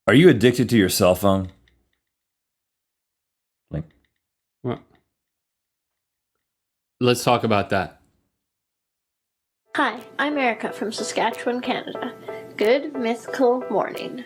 Are you addicted to your cell phone? Like, Well, let's talk about that. Hi, I'm Erica from Saskatchewan, Canada. Good mythical morning.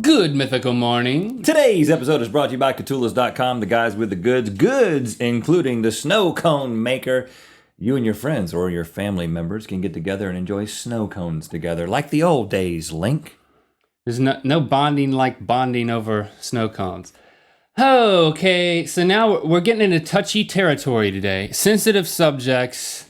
Good mythical morning. today's episode is brought to you by Catulas.com, the guys with the goods. Goods, including the snow cone maker. You and your friends or your family members can get together and enjoy snow cones together, like the old days, Link. There's no bonding like bonding over snow cones. Okay, so now we're getting into touchy territory today. Sensitive subjects,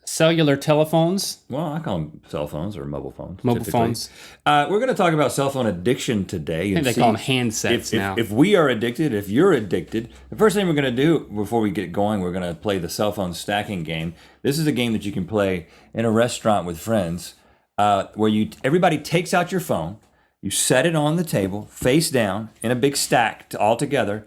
cellular telephones. Well, I call them cell phones or mobile phones. Mobile typically. phones. We're going to talk about cell phone addiction today. I think they call them handsets now. If we are addicted, if you're addicted, the first thing we're going to do before we get going, we're going to play the cell phone stacking game. This is a game that you can play in a restaurant with friends, where everybody takes out your phone, you set it on the table, face down, in a big stack all together,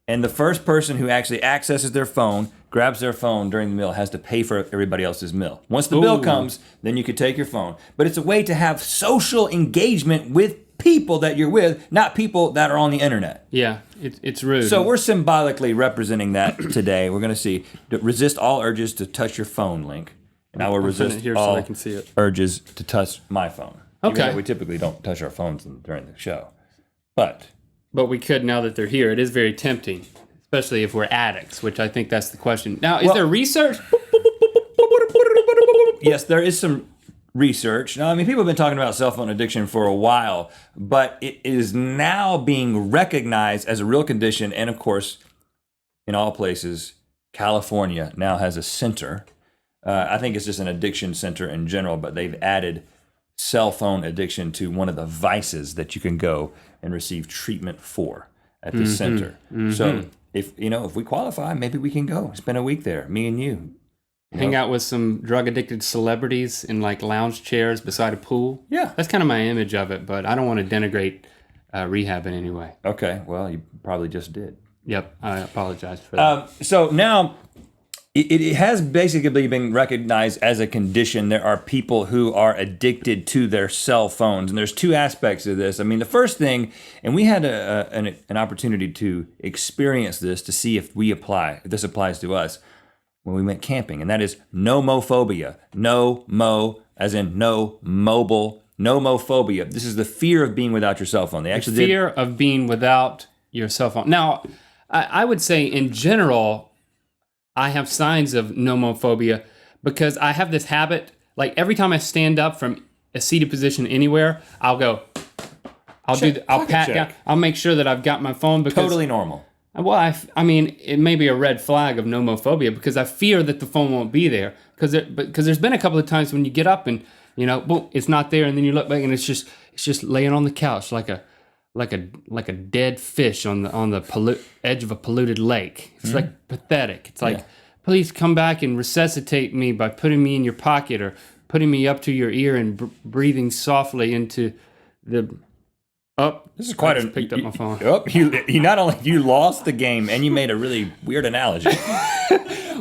and the first person who actually accesses their phone, grabs their phone during the meal, has to pay for everybody else's meal. Once the bill comes, then you can take your phone. But it's a way to have social engagement with people that you're with, not people that are on the internet. Yeah, it's rude. So we're symbolically representing that today. We're going to see, resist all urges to touch your phone, Link. And I will resist here all so I can see it. urges to touch my phone. Even Okay. though we typically don't touch our phones during the show. But we could now that they're here. It is very tempting, especially if we're addicts, which I think that's the question. Now, is there research? yes, there is some research. Now, I mean, people have been talking about cell phone addiction for a while, but it is now being recognized as a real condition. And of course, in all places, California now has a center. I think it's just an addiction center in general, but they've added cell phone addiction to one of the vices that you can go and receive treatment for at the center. So if we qualify, maybe we can go spend a week there, me and you. Hang out with some drug addicted celebrities in like lounge chairs beside a pool. Yeah. That's kind of my image of it, but I don't want to denigrate rehab in any way. Okay, well, you probably just did. Yep, I apologize for that. So now it has basically been recognized as a condition. There are people who are addicted to their cell phones, and there's two aspects of this. I mean, the first thing, and we had an opportunity to experience this to see if this applies to us when we went camping, and that is nomophobia. No mo, as in no mobile, nomophobia. This is the fear of being without your cell phone. They actually Fear of being without your cell phone. Now, I would say in general, I have signs of nomophobia because I have this habit, like every time I stand up from a seated position anywhere, I'll go, I'll pat down, I'll make sure that I've got my phone because totally normal. Well, I mean, it may be a red flag of nomophobia because I fear that the phone won't be there. Because there's been a couple of times when you get up and boom, it's not there, and then you look back and it's just laying on the couch like a dead fish on the edge of a polluted lake. It's like pathetic. It's like, please come back and resuscitate me by putting me in your pocket or putting me up to your ear and breathing softly into the. This is quite picked up my phone. You not only you lost the game and you made a really weird analogy.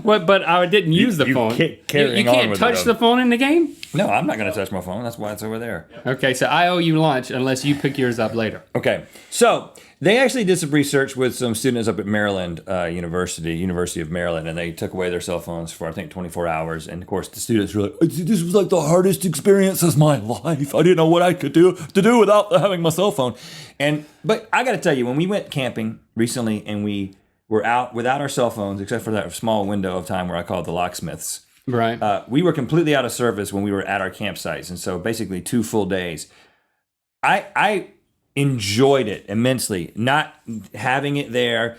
But I didn't use the phone. You can't touch the phone in the game? No, I'm not going to touch my phone. That's why it's over there. Okay, so I owe you lunch unless you pick yours up later. Okay, so they actually did some research with some students up at Maryland University of Maryland, and they took away their cell phones for, I think, 24 hours. And, of course, the students were like, this was like the hardest experience of my life. I didn't know what I could do without having my cell phone. But I got to tell you, when we went camping recently and we were out without our cell phones, except for that small window of time where I call it the locksmiths, right? We were completely out of service when we were at our campsites. And so basically 2 full days. I enjoyed it immensely, not having it there,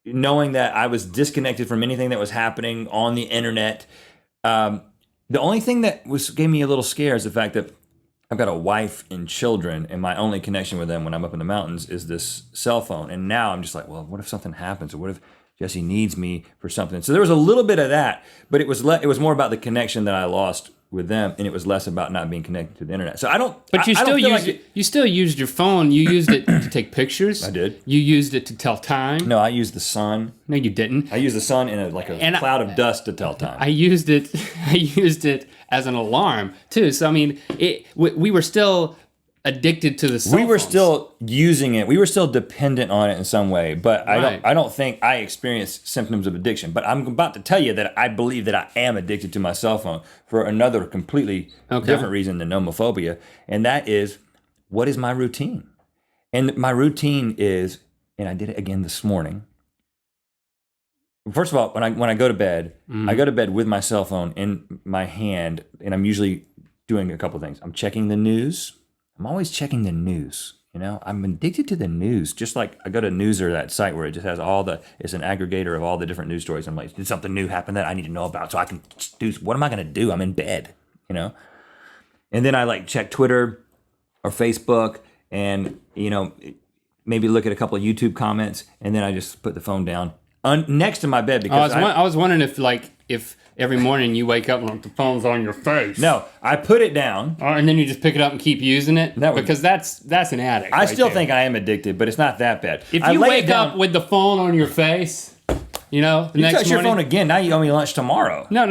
knowing that I was disconnected from anything that was happening on the internet. The only thing that gave me a little scare is the fact that I've got a wife and children, and my only connection with them when I'm up in the mountains is this cell phone. And now I'm just like, well, what if something happens? Or what if Jesse needs me for something? So there was a little bit of that, but it was more about the connection that I lost with them, and it was less about not being connected to the internet. So I don't. But you I still don't feel used like it. You still used your phone. You used it to take pictures. I did. You used it to tell time. No, I used the sun. No, you didn't. I used the sun in a cloud of dust to tell time. I used it. I used it as an alarm too. So I mean, we were still addicted to the cell We were phones. still using it. We were still dependent on it in some way. But Right. I don't think I experienced symptoms of addiction. But I'm about to tell you that I believe that I am addicted to my cell phone for another completely different reason than nomophobia, and that is, what is my routine? And my routine is, and I did it again this morning. First of all, when I go to bed, I go to bed with my cell phone in my hand, and I'm usually doing a couple things. I'm checking the news. I'm always checking the news. You know, I'm addicted to the news. Just like I go to Newser, that site where it just has it's an aggregator of all the different news stories. I'm like, did something new happen that I need to know about so I can do, what am I going to do? I'm in bed, you know? And then I like check Twitter or Facebook and, you know, maybe look at a couple of YouTube comments, and then I just put the phone down next to my bed because I was wondering if every morning you wake up and the phone's on your face. No, I put it down. And then you just pick it up and keep using it? Because that's an addict. I right still there. think I am addicted, but it's not that bad. If I you lay it wake down- up with the phone on your face, you know, the you next touch your morning. phone again, now you owe me lunch tomorrow. No.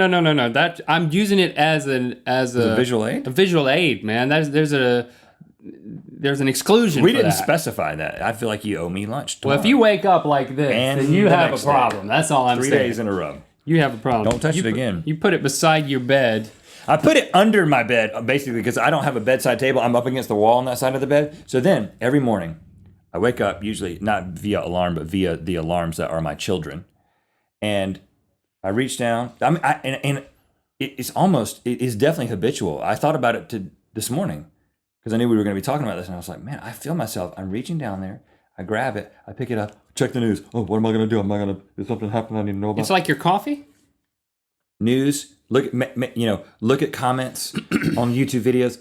That I'm using it as a visual aid? A visual aid, man. There's an exclusion. We for didn't that. specify that. I feel like you owe me lunch tomorrow. Well, if you wake up like this, And then you the have a next day. problem. That's all I'm 3 saying. days in a row. You have a problem. Don't touch it again. You put it beside your bed. I put it under my bed, basically, because I don't have a bedside table. I'm up against the wall on that side of the bed. So then, every morning, I wake up, usually not via alarm, but via the alarms that are my children. And I reach down. It's definitely habitual. I thought about it this morning because I knew we were going to be talking about this. And I was like, man, I feel myself. I'm reaching down there. I grab it. I pick it up. Check the news. Oh, what am I going to do? Is something happening I need to know about? It's like your coffee? News. Look at comments on YouTube videos.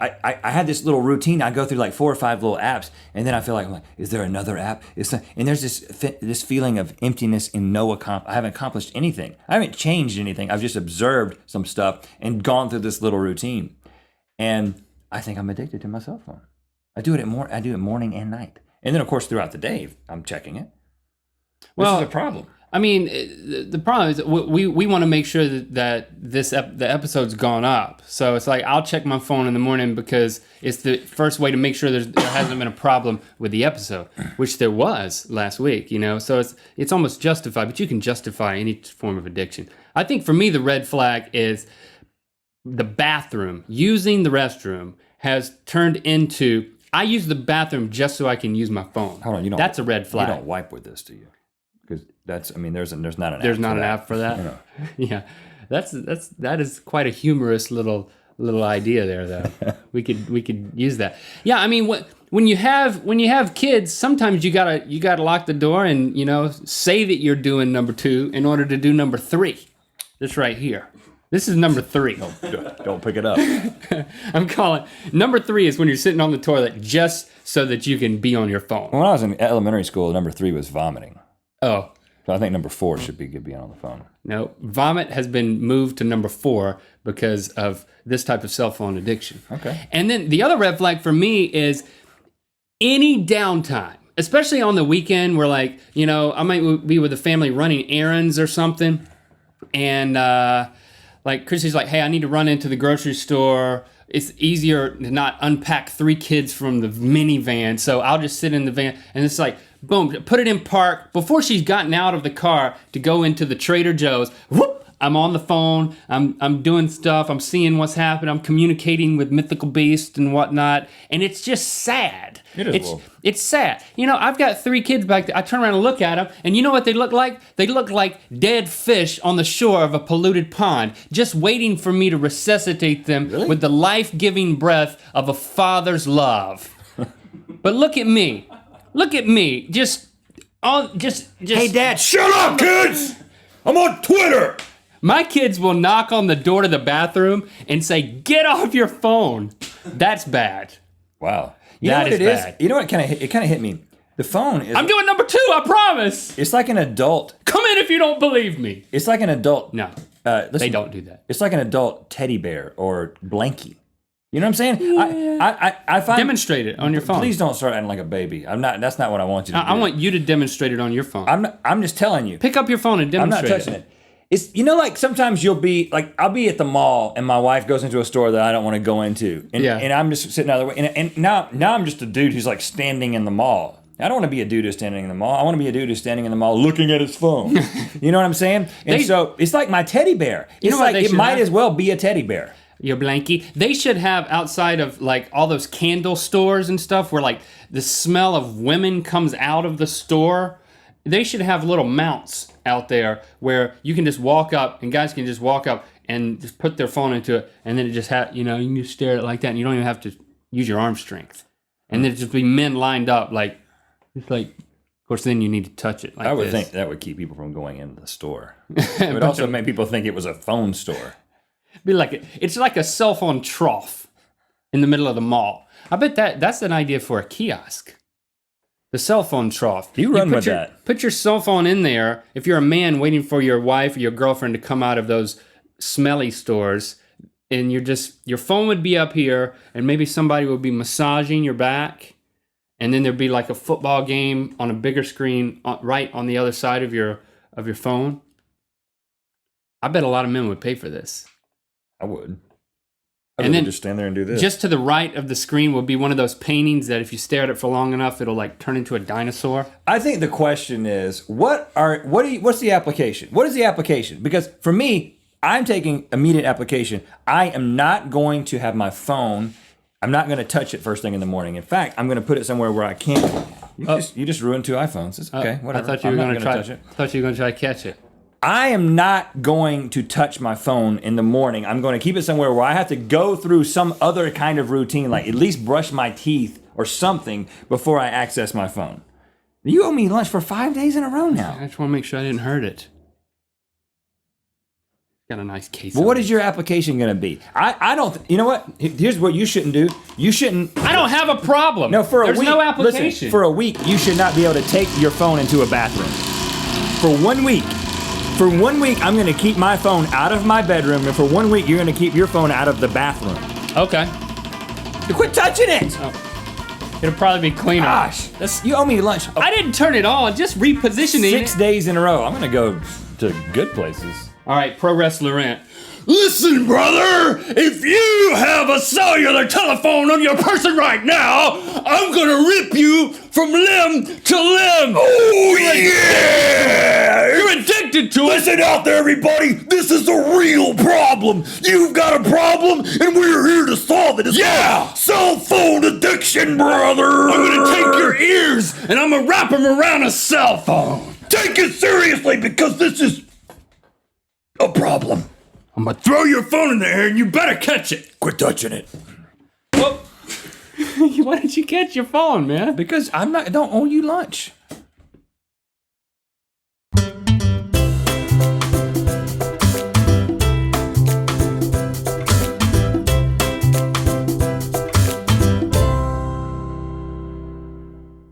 I had this little routine. I go through like 4 or 5 little apps, and then I feel like, is there another app? And there's this feeling of emptiness and I haven't accomplished anything. I haven't changed anything. I've just observed some stuff and gone through this little routine. And I think I'm addicted to my cell phone. I do it morning and night, and then of course throughout the day I'm checking it. This is a problem. I mean, the problem is we want to make sure that the episode's gone up. So it's like I'll check my phone in the morning because it's the first way to make sure there hasn't been a problem with the episode, which there was last week. You know, so it's almost justified. But you can justify any form of addiction. I think for me the red flag is the bathroom. Using the restroom has turned into I use the bathroom just so I can use my phone. Hold on, that's a red flag. You don't wipe with this, do you? Because there's not an app. There's not an that. app for that. No. Yeah, that is quite a humorous little idea there, though. we could use that. Yeah, I mean, when you have kids, sometimes you gotta lock the door and say that you're doing number 2 in order to do number 3. This right here. This is number 3. Don't pick it up. I'm calling number 3 is when you're sitting on the toilet just so that you can be on your phone. When I was in elementary school, number 3 was vomiting. Oh. So I think number 4 should be being on the phone. No, vomit has been moved to number 4 because of this type of cell phone addiction. Okay. And then the other red flag for me is any downtime, especially on the weekend where I might be with the family running errands or something. And like Chrissy's like, hey, I need to run into the grocery store. It's easier to not unpack 3 kids from the minivan. So I'll just sit in the van and it's like, boom, put it in park. Before she's gotten out of the car to go into the Trader Joe's, whoop, I'm on the phone. I'm doing stuff. I'm seeing what's happening. I'm communicating with mythical beasts and whatnot. And it's just sad. It's sad. I've got 3 kids back there. I turn around and look at them, and you know what they look like? They look like dead fish on the shore of a polluted pond, just waiting for me to resuscitate them with the life-giving breath of a father's love. But look at me. Look at me. Just. Hey, Dad, shut up, kids! I'm on Twitter! My kids will knock on the door to the bathroom and say, "Get off your phone." That's bad. Wow. You know what it is? You know what it kind of hit me? The phone is... I'm doing number 2, I promise. It's like an adult. Come in if you don't believe me. It's like an adult No. listen, They don't do that. It's like an adult teddy bear or blankie. You know what I'm saying? Yeah. I find Demonstrate it on your phone. Please don't start acting like a baby. I'm not. That's not what I want you to do. I want you to demonstrate it on your phone. I'm just telling you. Pick up your phone and I'm demonstrate not touching it. It's like sometimes you'll be like I'll be at the mall and my wife goes into a store that I don't want to go into, and I'm just sitting out of the way, and now I'm just a dude who's like standing in the mall. I don't want to be a dude who's standing in the mall. I want to be a dude who's standing in the mall looking at his phone. You know what I'm saying? And so it's like my teddy bear. It's like it might as well be a teddy bear. Your blankie. They should have outside of like all those candle stores and stuff where like the smell of women comes out of the store. They should have little mounts out there where you can just walk up and guys can just walk up and just put their phone into it, and then it just you can just stare at it like that, and you don't even have to use your arm strength. And then just be men lined up like, of course, then you need to touch it. Like I would this. think that would keep people from going into the store. It would also make people think it was a phone store. It's like a cell phone trough in the middle of the mall. I bet that's an idea for a kiosk. The cell phone trough. You run with that. Put your cell phone in there. If you're a man waiting for your wife or your girlfriend to come out of those smelly stores, and your phone would be up here, and maybe somebody would be massaging your back, and then there'd be like a football game on a bigger screen right on the other side of your phone. I bet a lot of men would pay for this. I would. And then just stand there and do this. Just to the right of the screen will be one of those paintings that if you stare at it for long enough, it'll like turn into a dinosaur. I think the question is, what's the application? What is the application? Because for me, I'm taking immediate application. I am not going to have my phone. I'm not going to touch it first thing in the morning. In fact, I'm going to put it somewhere where I can't. You just ruined 2 iPhones. It's okay. Whatever. I thought you were going to touch it. I thought you were going to try to catch it. I am not going to touch my phone in the morning. I'm going to keep it somewhere where I have to go through some other kind of routine, like at least brush my teeth or something before I access my phone. You owe me lunch for 5 days in a row now. I just want to make sure I didn't hurt it. Got a nice case. Well, what is your application going to be? I don't. You know what? Here's what you shouldn't do. You shouldn't. I don't have a problem. No, for a week. There's no application. Listen, for a week, you should not be able to take your phone into a bathroom. For 1 week. For 1 week, I'm going to keep my phone out of my bedroom, and for 1 week, you're going to keep your phone out of the bathroom. Okay. Quit touching it! Oh. It'll probably be cleaner. Gosh, you owe me lunch. I didn't turn it on, just repositioning 6 days in a row. I'm going to go to good places. All right, pro wrestler Rant. Listen, brother, if you have a cellular telephone on your person right now, I'm gonna rip you from limb to limb. Oh, yeah! You're addicted to it. Listen out there, everybody. This is a real problem. You've got a problem, and we're here to solve it. It's called cell phone addiction, brother. I'm gonna take your ears, and I'm gonna wrap them around a cell phone. Take it seriously, because this is a problem. I'm gonna throw your phone in the air and you better catch it. Quit touching it. Whoa. Why didn't you catch your phone, man? Because I don't owe you lunch.